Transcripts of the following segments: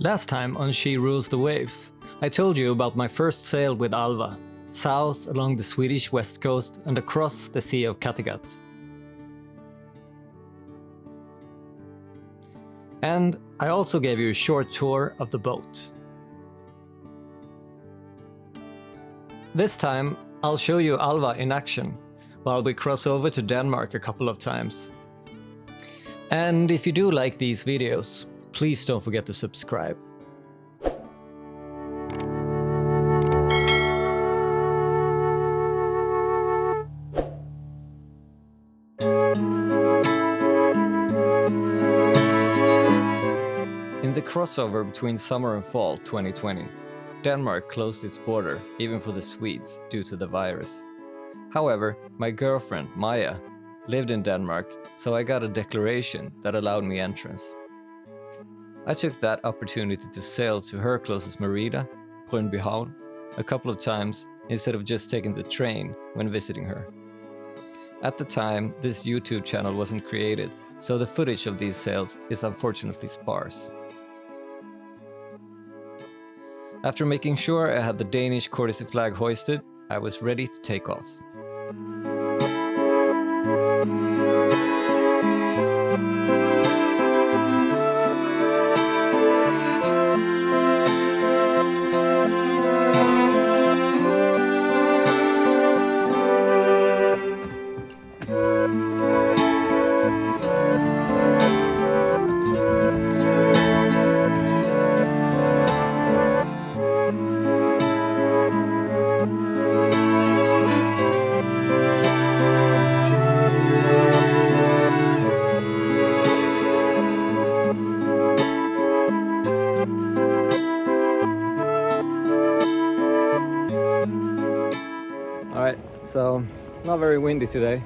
Last time on She Rules the Waves, I told you about my first sail with Alva, south along the Swedish west coast and across the Sea of Kattegat. And I also gave you a short tour of the boat. This time, I'll show you Alva in action, while we cross over to Denmark a couple of times. And if you do like these videos, please don't forget to subscribe. In the crossover between summer and fall 2020, Denmark closed its border even for the Swedes due to the virus. However, my girlfriend Maia lived in Denmark, so I got a declaration that allowed me entrance. I took that opportunity to sail to her closest marina, Brøndbyhavn, a couple of times instead of just taking the train when visiting her. At the time, this YouTube channel wasn't created, so the footage of these sails is unfortunately sparse. After making sure I had the Danish courtesy flag hoisted, I was ready to take off. So, not very windy today.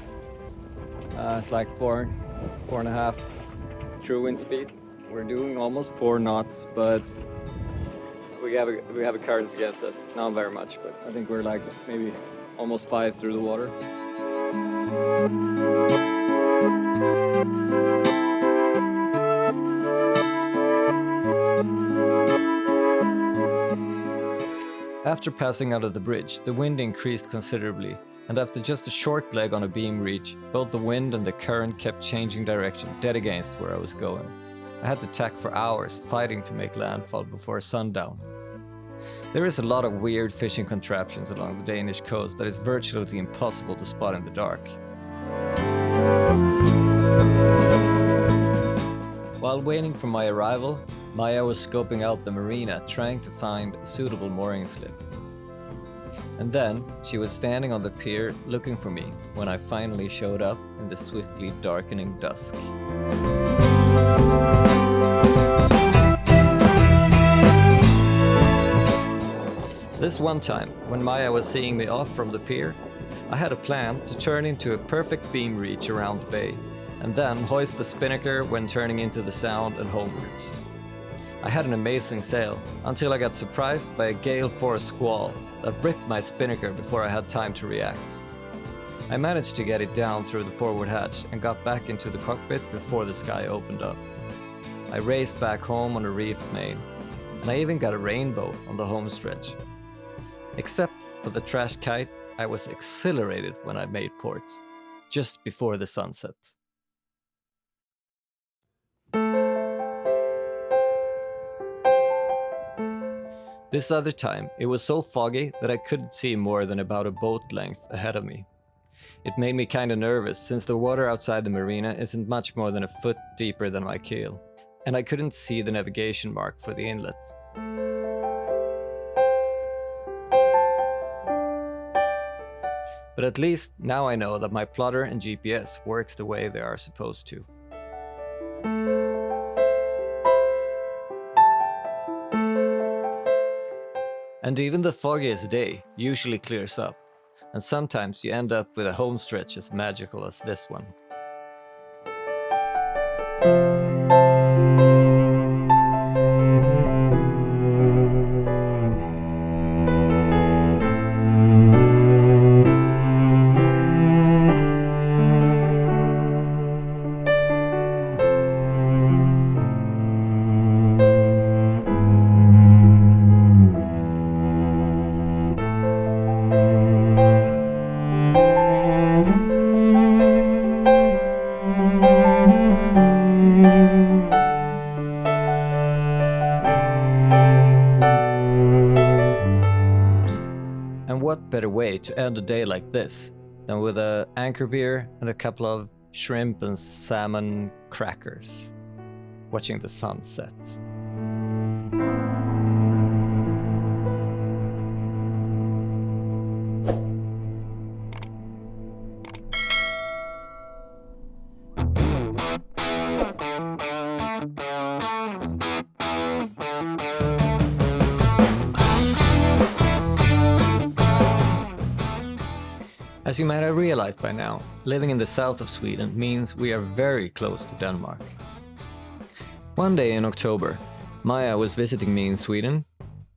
It's like 4.5 true wind speed. We're doing almost 4 knots, but we have a current against us. Not very much, but I think we're like maybe almost 5 through the water. After passing out of the bridge, the wind increased considerably, and after just a short leg on a beam reach, both the wind and the current kept changing direction, dead against where I was going. I had to tack for hours, fighting to make landfall before sundown. There is a lot of weird fishing contraptions along the Danish coast that is virtually impossible to spot in the dark. While waiting for my arrival, Maia was scoping out the marina, trying to find a suitable mooring slip. And then she was standing on the pier looking for me when I finally showed up in the swiftly darkening dusk. This one time, when Maia was seeing me off from the pier, I had a plan to turn into a perfect beam reach around the bay, and then hoist the spinnaker when turning into the sound and homewards. I had an amazing sail, until I got surprised by a gale force squall that ripped my spinnaker before I had time to react. I managed to get it down through the forward hatch and got back into the cockpit before the sky opened up. I raced back home on a reefed main, and I even got a rainbow on the home stretch. Except for the trash kite, I was exhilarated when I made port, just before the sunset. This other time, it was so foggy that I couldn't see more than about a boat length ahead of me. It made me kinda nervous since the water outside the marina isn't much more than a foot deeper than my keel, and I couldn't see the navigation mark for the inlet. But at least now I know that my plotter and GPS works the way they are supposed to. And even the foggiest day usually clears up, and sometimes you end up with a home stretch as magical as this one. what better way to end a day like this than with a anchor beer and a couple of shrimp and salmon crackers, watching the sun set. As you might have realized by now, living in the south of Sweden means we are very close to Denmark. One day in October, Maia was visiting me in Sweden,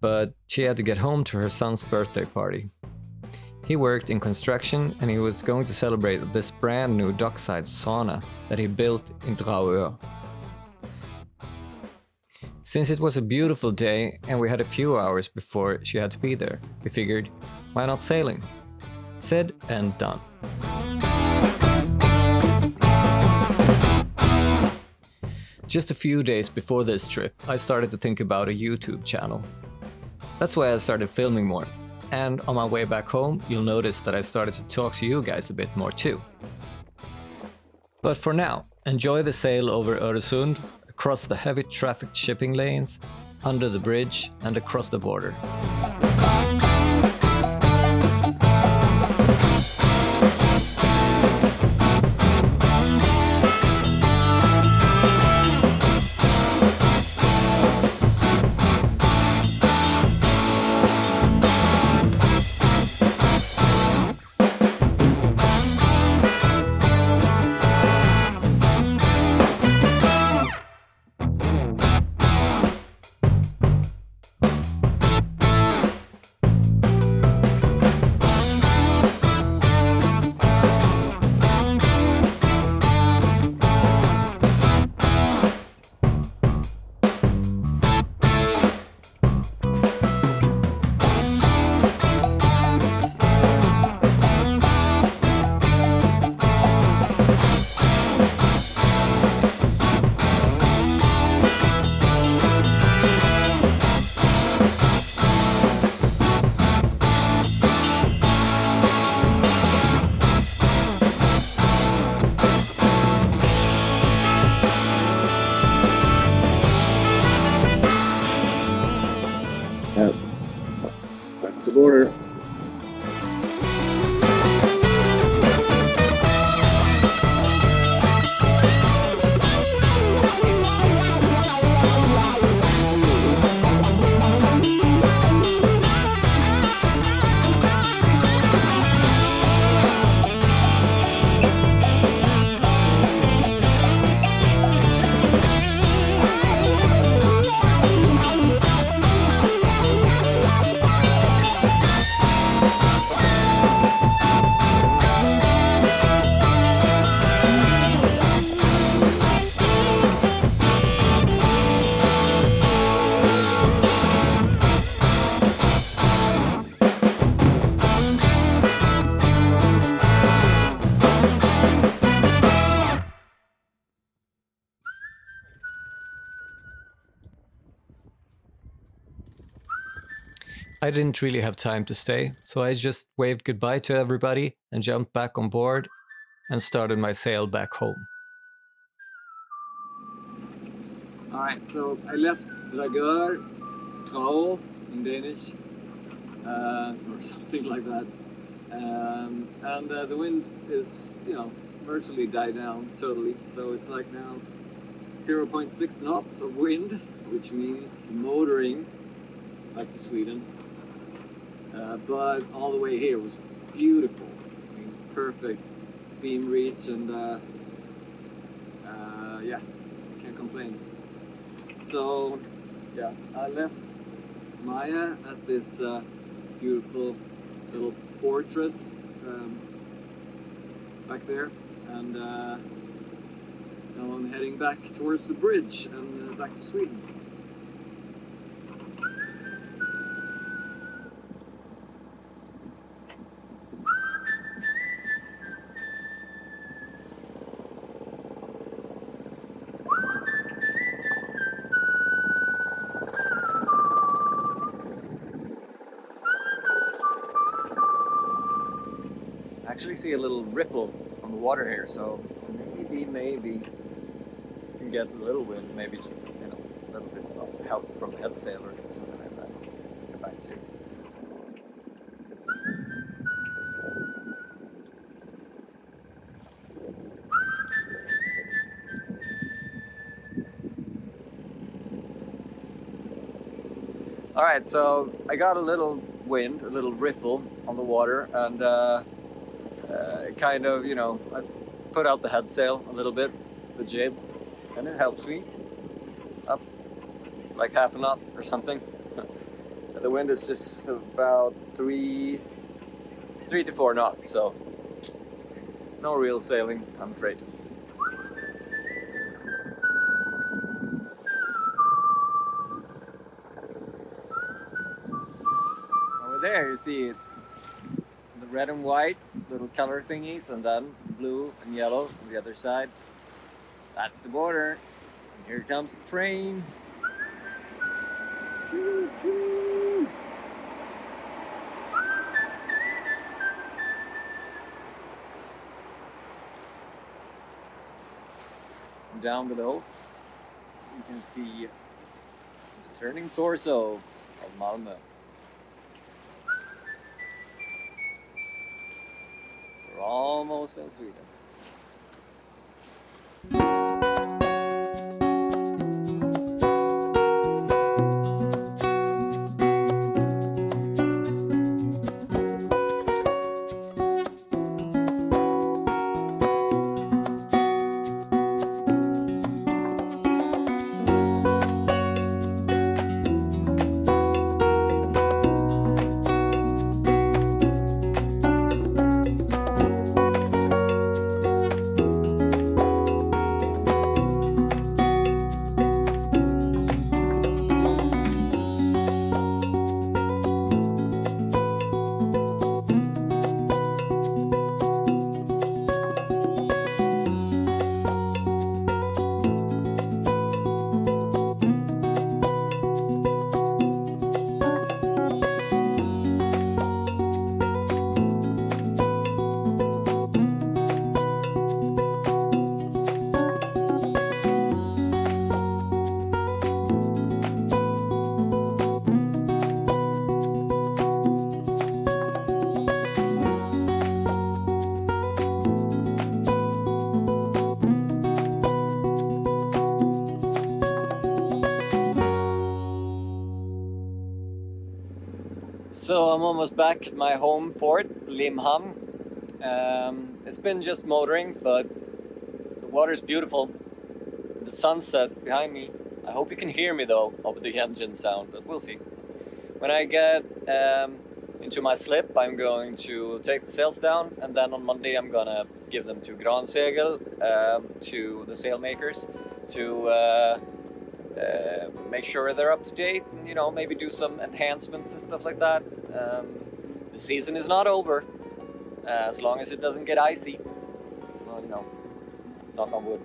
but she had to get home to her son's birthday party. He worked in construction and he was going to celebrate this brand new dockside sauna that he built in Dragør. Since it was a beautiful day and we had a few hours before she had to be there, we figured, why not sailing? Said and done. Just a few days before this trip, I started to think about a YouTube channel. That's why I started filming more. And on my way back home, you'll notice that I started to talk to you guys a bit more too. But for now, enjoy the sail over Öresund, across the heavy traffic shipping lanes, under the bridge and across the border. That's the border. I didn't really have time to stay, so I just waved goodbye to everybody and jumped back on board and started my sail back home. Alright, so I left Dragør, Trao in Danish, or something like that. And the wind is, virtually died down totally. So it's like now 0.6 knots of wind, which means motoring back to Sweden. But all the way here was beautiful. I mean, perfect beam reach and yeah, can't complain. So yeah, I left Maia at this beautiful little fortress back there, and now I'm heading back towards the bridge and back to Sweden. actually see a little ripple on the water here, so maybe you can get a little wind, maybe just, a little bit of help from the head sail or something like that. Get back to. Alright, so I got a little wind, a little ripple on the water, and kind of, I put out the head sail a little bit, the jib, and it helps me up like half a knot or something. The wind is just about 3 to 4 knots, so no real sailing, I'm afraid. Over there you see the red and white little color thingies, and then blue and yellow on the other side. That's the border. And here comes the train. Choo choo. And down below you can see the turning torso of Malmö. We're almost in Sweden. So I'm almost back at my home port, Limhamn. It's been just motoring, but the water's beautiful. The sunset behind me. I hope you can hear me though over the engine sound, but we'll see. When I get into my slip, I'm going to take the sails down, and then on Monday I'm gonna give them to Gransegel, to the sailmakers, to make sure they're up to date, and maybe do some enhancements and stuff like that. The season is not over, as long as it doesn't get icy. Well, knock on wood.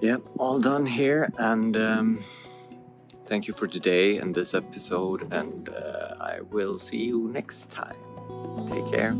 Yeah, all done here, and thank you for today and this episode, and I will see you next time. Take care.